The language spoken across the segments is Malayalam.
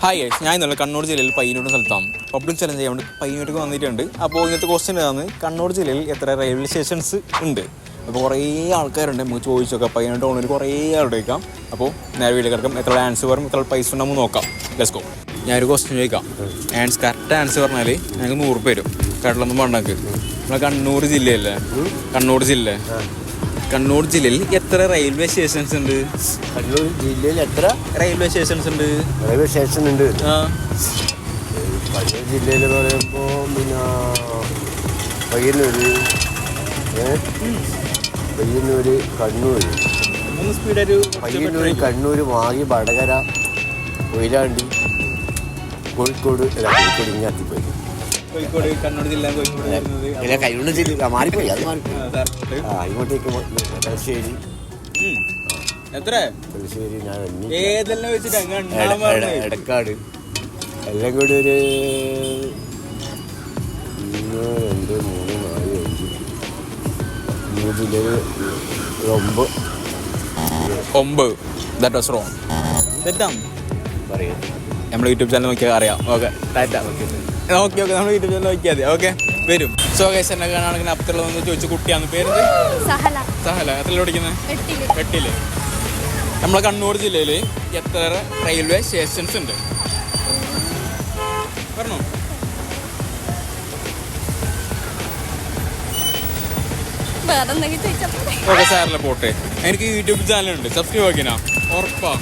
ഹായ് ഗൈസ്, ഞാൻ ഇന്നലെ കണ്ണൂർ ജില്ലയിൽ പയ്യന്നൂർ സ്ഥലത്താണ് പബ്ലിക് ചലഞ്ച് ചെയ്യാൻ വേണ്ടി പയ്യന്നൂർക്ക് വന്നിട്ടുണ്ട്. അപ്പോൾ ഇന്നത്തെ ക്വസ്റ്റ്യൻ ഏതാണ്, കണ്ണൂർ ജില്ലയിൽ എത്ര റെയിൽവേ സ്റ്റേഷൻസ് ഉണ്ട്? അപ്പോൾ കുറേ ആൾക്കാരുണ്ട്, നമുക്ക് ചോദിച്ചോക്കാം. പയ്യന്നൂർ ടൗണിൽ കുറേ ആളുടെ ചോദിക്കാം. അപ്പോൾ നേരെ വീട്ടിൽ കിടക്കാം. എത്ര ആൻസർ പറയും, എത്ര പൈസ ഉണ്ടെന്ന് നോക്കാം. Let's go. ഞാനൊരു ക്വസ്റ്റ്യൻ ചോദിക്കാം. കറക്റ്റ് ആൻസർ പറഞ്ഞാൽ ഞങ്ങൾക്ക് 100 രൂപ തരും. കടലൊന്നും വേണ്ടെങ്കിൽ. നമ്മളെ കണ്ണൂർ ജില്ലയല്ലേ, കണ്ണൂർ ജില്ലയിൽ എത്ര റെയിൽവേ സ്റ്റേഷൻസ് ഉണ്ട്? കണ്ണൂർ ജില്ലയിൽ എത്ര റെയിൽവേ സ്റ്റേഷൻസ് ഉണ്ട്? റെയിൽവേ സ്റ്റേഷൻ ഉണ്ട്. കണ്ണൂർ ജില്ലയിൽ പറയുമ്പോൾ പിന്നെ പയ്യന്നൂര്, കണ്ണൂർ, പയ്യന്നൂർ, കണ്ണൂർ, മാഹി, വടകര, കൊയിലാണ്ടി, കോഴിക്കോട് ഇങ്ങാത്തിപ്പോയി. കോഴിക്കോട്, കണ്ണൂർ ജില്ല, കണ്ണൂർ ജില്ല മാറിപ്പോയി. അത് മാറിപ്പോയി. ഇങ്ങോട്ടേക്ക് തലശ്ശേരി. എത്ര? തലശ്ശേരി, ഞാൻ എടക്കാട്, എല്ലാം കൂടി ഒരു 1, 2, 3, 4, 5 ജില്ലയിൽ 9. That was wrong. തെറ്റാണ് പറയാം. നമ്മുടെ യൂട്യൂബ് ചാനൽ നോക്കിയാൽ അറിയാം. ഓക്കെ, ഓക്കെ, നമ്മുടെ യൂട്യൂബ് ചാനൽ നോക്കിയാൽ മതി. ഓക്കെ, വരും. സോ ഗൈസ്, എന്നെ കാണുകയാണെങ്കിൽ അപ്പുറത്തുള്ളതെന്ന് ചോദിച്ചു കുട്ടിയാണ്. പേര് സഹല. എത്ര പഠിക്കുന്നത്? 8. നമ്മളെ കണ്ണൂർ ജില്ലയിൽ എത്ര റെയിൽവേ സ്റ്റേഷൻസ് ഉണ്ട്? പറഞ്ഞോ. ഓക്കെ, സാറിലെ പോട്ടെ. എനിക്ക് യൂട്യൂബ് ചാനലുണ്ട്, സബ്സ്ക്രൈബ് ആക്കിനാ? ഉറപ്പാ?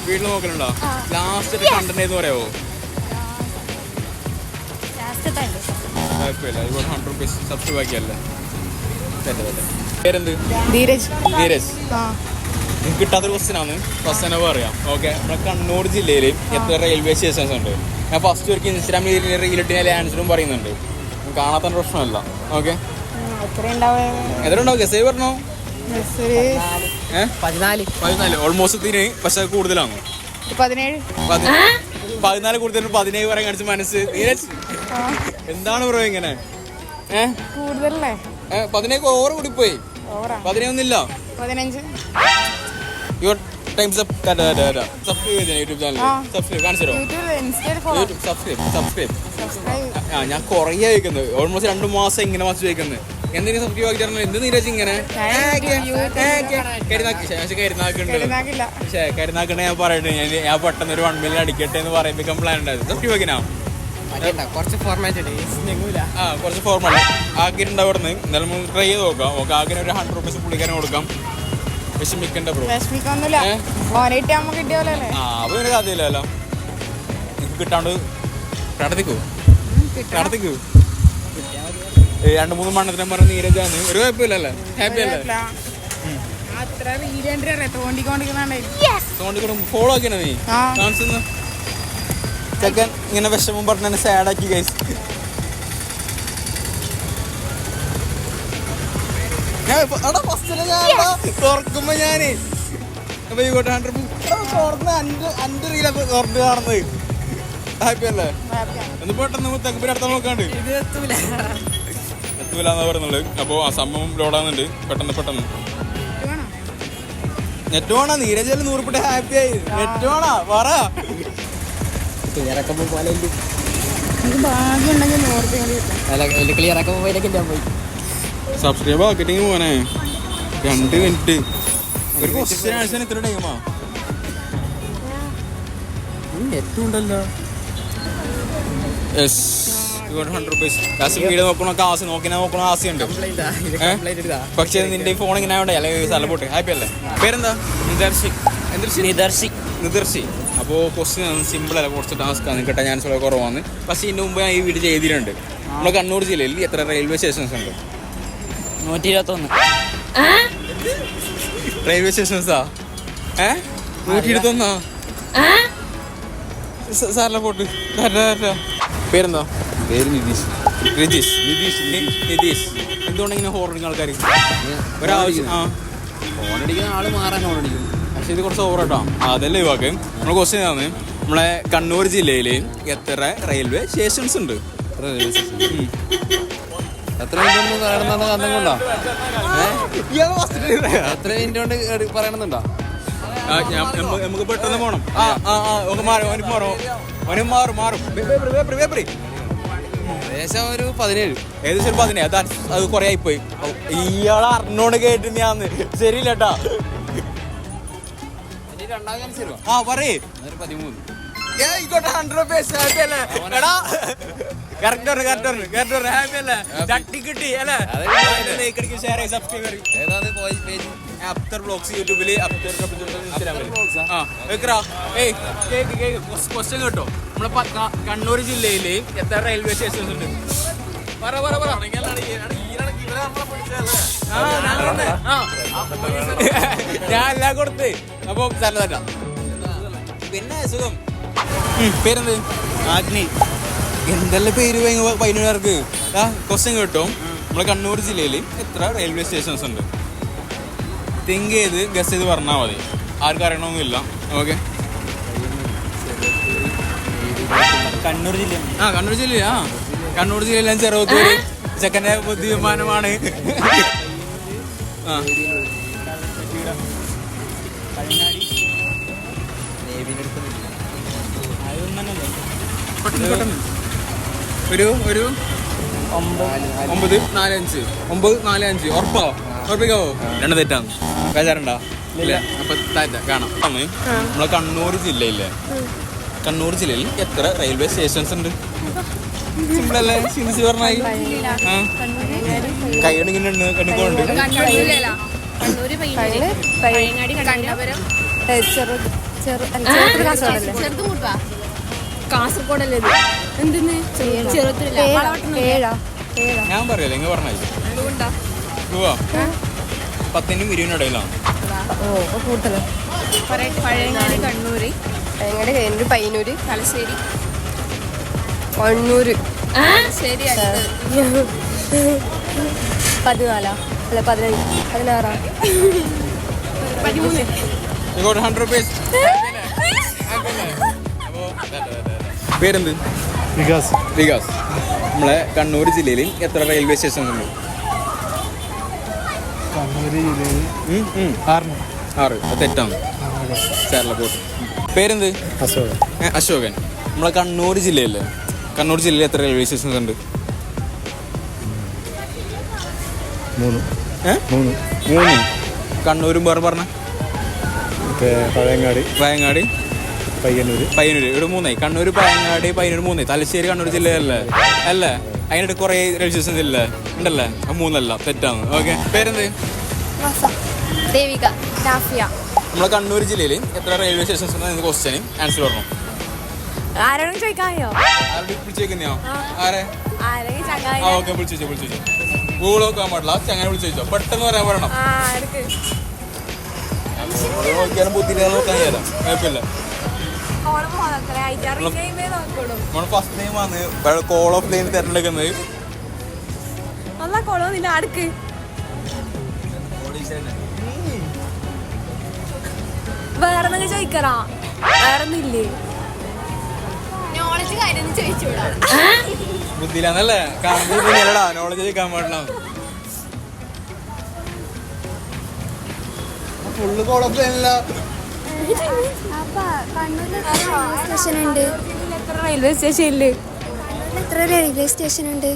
വീട്ടിൽ നോക്കലുണ്ടോ? ലാസ്റ്റ് കണ്ടന്റ് എന്ന് പറയാമോ? കുഴപ്പമില്ല, 100 രൂപ സബ്സ്ക്രൈബ് ആക്കിയല്ലേ. പേരെന്ത്? ധീരജ്. എനിക്ക് കിട്ടാത്തൊരു ക്വസ്റ്റ്യനാണ്, ഫസ്റ്റ് തന്നെ പറയാം. ഓക്കെ, നമ്മുടെ കണ്ണൂർ ജില്ലയിൽ എത്ര റെയിൽവേ സ്റ്റേഷൻസ് ഉണ്ട്? ഞാൻ ഫസ്റ്റ് ഒരിക്കൽ ഇൻസ്റ്റാഗ്രാമിൽ റീലിട്ടിന് ആൻസറും പറയുന്നുണ്ട്. കാണാത്ത പ്രശ്നമല്ല. ഓക്കെ, എത്ര ഉണ്ടാവും? ഗസ് പറഞ്ഞോ. 14. ഓൾമോസ്റ്റ് തീരെ, പക്ഷെ കൂടുതലാണ്. 14 കൂടുതൽ 17 പറയാൻ കാണിച്ച മനസ്സ്. എന്താണ് ബ്രോ ഇങ്ങനെ? 17 ഓവർ കൂടിപ്പോയി. 17 ഒന്നുമില്ല. Your times up. സബ്സ്ക്രൈബ് ചെയ്തേ യൂട്യൂബ് ചാനൽ. സബ്സ്ക്രൈബ് കാണിച്ചോ. സബ്സ്ക്രൈബ്. ഞാൻ കുറേ ചോദിക്കുന്നത്, ഓൾമോസ്റ്റ് 2 മാസം ഇങ്ങനെ മാസം ചോദിക്കുന്നത്. എന്തെങ്കിലും സബ്സ്ക്രൈബ് ആക്കി തരണം. എന്ത് നീരജ് ഇങ്ങനെ കരുനാക്കണ്ട? ഞാൻ പറയട്ടെ, ഞാൻ പെട്ടെന്ന് ഒരു 1 മില്യൺ അടിക്കട്ടെ എന്ന് പറയുമ്പോൾ പ്ലാൻ ഉണ്ടായിരുന്നു. സബ്സ്ക്രൈബ് ആക്കിനാ? കുറച്ച് ഫോർമാലിറ്റി ആക്കിയിട്ടുണ്ട്. അവിടെ നിന്ന് എന്തായാലും ട്രൈ ചെയ്ത് നോക്കാം. ഓക്കെ, ആക്കിന് ഒരു 100 രൂപ പുള്ളിക്കാരൻ കൊടുക്കാം. വിഷമിക്കണ്ട ബ്രോ. അപ്പൊ ഒരു കഥയില്ലല്ലോ. എനിക്ക് കിട്ടാണ്ട് പ്രാർത്ഥിക്കൂ. 2-3 മണ്ണത്തിനും പറഞ്ഞ നീരജാന്ന്. ഒരു കുഴപ്പമില്ലല്ലേ? ഹാപ്പി അല്ലേ? ഫോളോ ആക്കിയാ നീ കാണിച്ചു. ചെക്കൻ ഇങ്ങനെ വിഷമം പറഞ്ഞ സാഡാക്കി ഗൈസ്. തുറക്കുമ്പോ ഞാന് 5 റീലൊക്കെ തുറന്ന് കാണുന്നത്. ഹാപ്പി അല്ലേ? ഒന്ന് പെട്ടെന്ന് തെക്കുമ്പോ അടുത്ത നോക്കാണ്ട് എത്തൂലെന്നാ പറയുന്നുള്ളത്. അപ്പോൾ ആ സംഭവം ലോഡാകുന്നുണ്ട്. പെട്ടെന്ന് നെറ്റ് വേണോ? നീരജല് 100 രൂപ ഹാപ്പി ആയി. നെറ്റ് വേണോ? പറ. സബ്സ്ക്രൈബ് ആക്കിട്ടെങ്കിൽ പോനെ 2 മിനിറ്റ്. ഒരു ക്വസ്റ്റ്യൻ ആൻസർ എത്ര ടൈമാ? നെറ്റ് ഉണ്ടല്ലോ. യെസ്, 100 രൂപ. വീഡിയോ നോക്കണോ ആശയുണ്ട്. പക്ഷെ നിന്റെ ഫോൺ ഇങ്ങനെ ആവണ്ടേ? അല്ലെങ്കിൽ സ്ഥലം പോട്ടെ. ഹാപ്പി അല്ലേ? പേരെന്താ? നിദർശി. അപ്പോൾ ക്വസ്റ്റ്യൻ സിമ്പിൾ അല്ല, കുറച്ച് ടാസ്ക് ആണ്. കേട്ടാ ചാൻസ് കുറവാണ്. പക്ഷേ ഇതിന് മുമ്പ് ഞാൻ ഈ വീഡിയോ ചെയ്തിട്ടുണ്ട്. നമ്മുടെ കണ്ണൂർ ജില്ലയിൽ എത്ര റെയിൽവേ സ്റ്റേഷൻസ് ഉണ്ട്? 121 റെയിൽവേ സ്റ്റേഷൻസാ? 121. സാറിലെ പോട്ട്. പേരെന്താ? പേര് നിതീഷ്. എന്തുകൊണ്ട് ഇങ്ങനെ ഹോറടിക്കുന്ന ആൾക്കാർ? ഒരാവശ്യം ഹോണടിക്കുന്ന ആള് മാറാൻ ഹോണടിക്കും. പക്ഷെ ഇത് കുറച്ച് ഓവർ കേട്ടോ. അതല്ലേ വാക്ക്. നമ്മുടെ ക്വസ്റ്റ്യൻ ആണ്, നമ്മളെ കണ്ണൂർ ജില്ലയിൽ എത്ര റെയിൽവേ സ്റ്റേഷൻസ് ഉണ്ട്? എത്ര മിനിറ്റ് കാണുന്ന കണ്ടം കൊണ്ടോ? എത്ര മിനിറ്റ് കൊണ്ട് പറയണമെന്നുണ്ടോ? നമുക്ക് പെട്ടെന്ന് പോണം. മാറും. ഏകദേശം ഒരു 17. ഏകദേശം ഒരു 17. അത് കൊറേ ആയിപ്പോയി. ഇയാളെ അറിഞ്ഞോണ്ട് കേട്ട് ഞാന്ന് ശരിയില്ലട്ടാ. രണ്ടാമത് ചാൻസ് തരുമോ? പറയേ. 13. ഏതാണ് പേജ്? അഫ്തർ ബ്ലോഗ്സ് യൂട്യൂബില് ക്വസ്റ്റ്യൻ കേട്ടോ. നമ്മളെ കണ്ണൂർ ജില്ലയില് എത്ര റെയിൽവേ സ്റ്റേഷൻസ് ഉണ്ട്? ഞാൻ എല്ലാം കൊടുത്ത്. അപ്പൊ സ്ഥലത്തല്ല പിന്നെ സുഖം. പേരെന്ത്? ആഗ്നി. എന്തെല്ലാം പേര് പയ്യന്നൂർക്ക്? ക്വസ്റ്റ്യൻ കേട്ടോ. നമ്മളെ കണ്ണൂർ ജില്ലയിൽ എത്ര റെയിൽവേ സ്റ്റേഷൻസ് ഉണ്ട്? തിങ്ക് ചെയ്ത് ഗസ് ചെയ്ത് പറഞ്ഞാൽ മതി. ആർക്കും അറിയണമെന്നില്ല. ഓക്കെ. കണ്ണൂർ ജില്ല. കണ്ണൂർ ജില്ലയാ. കണ്ണൂർ ജില്ലയിലെ ചെറുത്തൂര് ചെക്കൻ്റെ ബുദ്ധിമാനമാണ്. ഒരു 9:45 ഉറപ്പിക്കാവോ? രണ്ട് തെറ്റാണ്. ബേജാറുണ്ടോ? ഇല്ല. അപ്പൊ കാണാം. നമ്മളെ കണ്ണൂർ ജില്ലയില്ലേ, കണ്ണൂർ ജില്ലയിൽ എത്ര റെയിൽവേ സ്റ്റേഷൻസ് ഉണ്ട്? സിമ്പിൾ അല്ലേ? സിൻസി പറഞ്ഞായി കൈയണിങ്ങനെ കണ്ണിക്കോണ്ട്. കാസർഗോഡല്ലേ? ഞാൻ പറയല്ലേ, ഇങ്ങ പറഞ്ഞായി 10നും 20നും ഇടയിലാണ്. പഴയങ്ങാടി, കണ്ണൂര്, പയ്യന്നൂര്, തലശ്ശേരി, കണ്ണൂര്. ശരി. 14 അല്ല 16 13. 100 rupees. പേരെന്ത്? വികാസ്. നമ്മളെ കണ്ണൂർ ജില്ലയിൽ എത്ര റെയിൽവേ സ്റ്റേഷൻ ഉണ്ട്? കണ്ണൂർ ജില്ലയിൽ 6. തെറ്റാണ്. ചേർലക്കോട്ട്. പേരെന്ത്? അശോകൻ. നമ്മളെ കണ്ണൂർ ജില്ലയിലെ എത്ര റെയിൽവേ സ്റ്റേഷൻസ് ഉണ്ട്? 3. കണ്ണൂരും വേറെ പറഞ്ഞ? പഴയങ്ങാടി, പയ്യന്നൂര്. ഇവിടെ 3. കണ്ണൂർ, പഴയങ്ങാടി, പയ്യന്നൂർ 3. തലശ്ശേരി കണ്ണൂർ ജില്ലയല്ലേ? അല്ലേ? അതിനായിട്ട് കുറെ റെയിൽവേ സ്റ്റേഷൻസ് ഇല്ലേ? ഉണ്ടല്ലേ? 3 തെറ്റാണ്. ഓക്കെ. പേരെന്ത്? ദേവിക, രാഫിയ. നമ്മളെ കണ്ണൂർ ജില്ലയിൽ എത്ര റെയിൽവേ സ്റ്റേഷൻസ് ഉണ്ട്? ക്വസ്റ്റ്യന് ആൻസർ പറഞ്ഞു. ആരോടും ചോദിക്കായോ? വിളിച്ചേക്കുന്നോ? ആരെ? ഓക്കെ. വിളിച്ചോ. ഗൂഗിൾ നോക്കാൻ പാടില്ല. ചങ്ങനെ വിളിച്ചോ. പെട്ടെന്ന് പറയാൻ പറയണം. നോക്കിയാലും ബുദ്ധിയില്ല. നോക്കാൻ ചെയ്യാം. കുഴപ്പമില്ല. നമ്മൾ ഫസ്റ്റ് ടൈം ആണ് കോൾ ഓഫ് ലൈൻ തിരഞ്ഞെടുക്കുന്നത്. വേറെ ചോദിക്കറാ? വേറൊന്നുമില്ലേ? നോളജ് കാര്യം ചോദിച്ചൂടാ. ബുദ്ധിയില്ലാന്നല്ലേ? കാണുന്നല്ലടാ. നോളജ് ചോദിക്കാൻ പാടില്ല. ഫുള്ള് കോൾ ഓഫ് ലൈനല്ല. റെയിൽവേ സ്റ്റേഷനില് എത്ര റെയിൽവേ സ്റ്റേഷൻ ഉണ്ട്?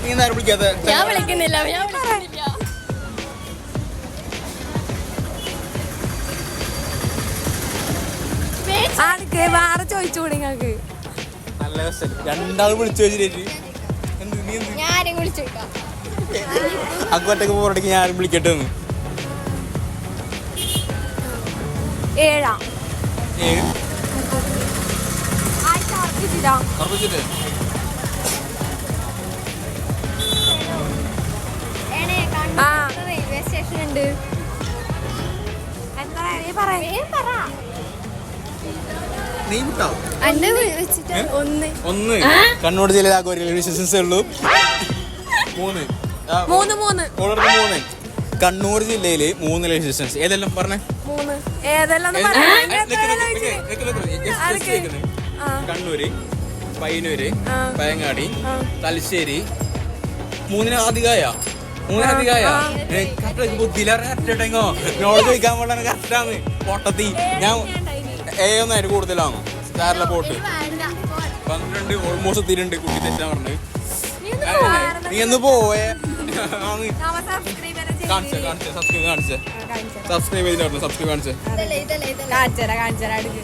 നീ നേരം വിളിക്കാതെ? ഞാൻ വിളിക്കുന്നില്ല. വേറെ ചോദിച്ചൂടെ നിങ്ങൾക്ക്? നല്ല രണ്ടാൾ വിളിച്ചു വെച്ചിട്ട് ഞാൻ ആരെയും വിളിച്ചോക്കാം. അങ്ങോട്ടേക്ക് പോകണമെങ്കിൽ ഞാൻ ആരും വിളിക്കട്ടെ. 7. ഉറപ്പിച്ചിട്ട് റെയിൽവേ സ്റ്റേഷൻ ഉണ്ട്. നീ വിട്ടോ? അന്നെ വെച്ചിട്ട് 1. കണ്ണൂർ ജില്ലയിൽ ആകെ ഒരു റെയിൽവേ സ്റ്റേഷൻസേ ഉള്ളൂ. 3. 3. കണ്ണൂർ ജില്ലയിൽ 3 റെയിൽവേ സ്റ്റേഷൻസ്. ഏതെല്ലാം പറഞ്ഞേ? 3. ഏതെല്ലാം? കണ്ണൂര്, പയ്യന്നൂര്, പഴയങ്ങാടി, തലശ്ശേരി. 3 അധികമായ മൂന്നധികമായ ബുദ്ധിയിലേറെങ്ങോ നോട് ചോദിക്കാൻ പോലാണ് കറക്റ്റാണ് പൊട്ടത്തി ഞാൻ ഒന്നും അതിന് കൂടുതലാണ് സ്റ്റാറിലെ പോട്ട് 12 ഓൾമോസ്റ്റ് എത്തിയിട്ടുണ്ട് കുട്ടി തെറ്റാൻ പറഞ്ഞത് നീ എന്ന് പോയേ സബ്സ്ക്രൈബ് ചെയ്തിട്ടുണ്ട് സബ്സ്ക്രൈബ് കാണിച്ചേ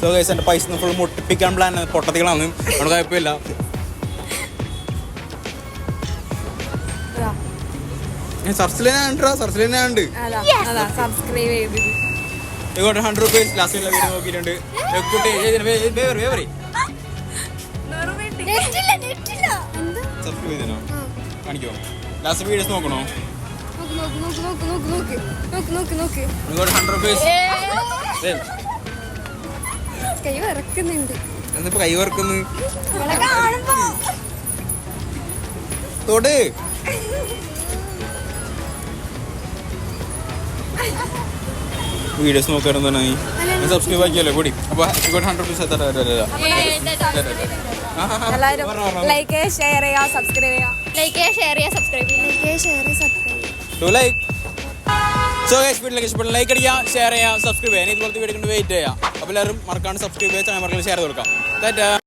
സോ ഗൈസ് എൻ്റെ പൈസ ഫുൾ മുട്ടിപ്പിക്കാൻ പ്ലാൻ പൊട്ടത്തികളാണ് അവിടെ കുഴപ്പമില്ല സർച്ചിലുണ്ട് സബ്സ്ക്രൈബ് ചെയ്ത് ഇങ്ങോട്ട് 100 rupees ലാസ്റ്റിലുള്ള വീഡിയോ നോക്കിയിട്ടുണ്ട് സബ്സ്ക്രൈബ് ചെയ്തോ കാണിക്കോ ലാസ്റ്റ് വീഡിയോസ് നോക്കണോ ഇങ്ങോട്ട് 100 rupees കൈ വിറക്കുന്നുണ്ട് എന്നിപ്പോ കൈ വറക്കുന്നു തൊട് വീഡിയോസ് നോക്കാറുണ്ടായി സബ്സ്ക്രൈബ് ആക്കിയല്ലോ കൂടി അപ്പൊ ഇങ്ങോട്ട് 100 rupees എല്ലാവരും ലൈക്ക് ചെയ്യുക ഷെയർ ചെയ്യുക സബ്സ്ക്രൈബ് ചെയ്യുക ലൈക്ക് ചെയ്യുക ഷെയർ ചെയ്യുക സബ്സ്ക്രൈബ് ചെയ്യുക സോ ഗൈസ് വീഡിയോയിലേക്ക് ഇഷ്ടപ്പെട്ട ലൈക്ക് അടിക്കുക ഷെയർ ചെയ്യുക സബ്സ്ക്രൈബ് ചെയ്യുക ഇതുപോലത്തെ വീഡിയോ കൊണ്ട് വെയിറ്റ് ചെയ്യുക അപ്പോൾ എല്ലാവരും മറക്കാണ്ട് സബ്സ്ക്രൈബ് ചെയ്യുക ചാനൽ മറക്കാണ്ട് ഷെയർ ചെയ്ത് കൊടുക്കാം